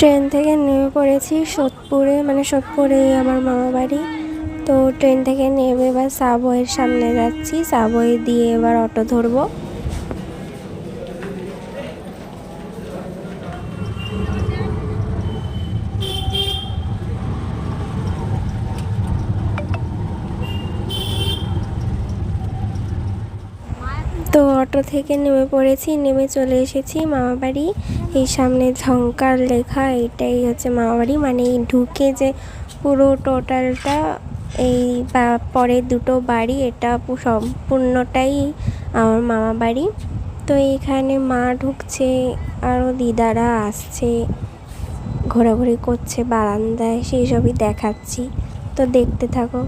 Train থেকে নেমে পড়েছি সোদপুরে, মানে সোদপুরেই আমার মামা বাড়ি। তো ট্রেন থেকে নেমে এবার সাবওয়ের সামনে যাচ্ছি, সাবওয়ে দিয়ে এবার অটো ধরবো। তো অটো থেকে নেমে পড়েছি, নেমে চলে এসেছি মামা বাড়ি। এই সামনে ঝংকার লেখা, এটাই হচ্ছে মামা বাড়ি। মানে এই ঢুকে যে পুরো টোটালটা এই পরের দুটো বাড়ি, এটা সম্পূর্ণটাই আমার মামা বাড়ি। তো এখানে মা ঢুকছে, আরও দিদারা আসছে, ঘোরাঘুরি করছে বারান্দায়, সেই সবই দেখাচ্ছি। তো দেখতে থাকো।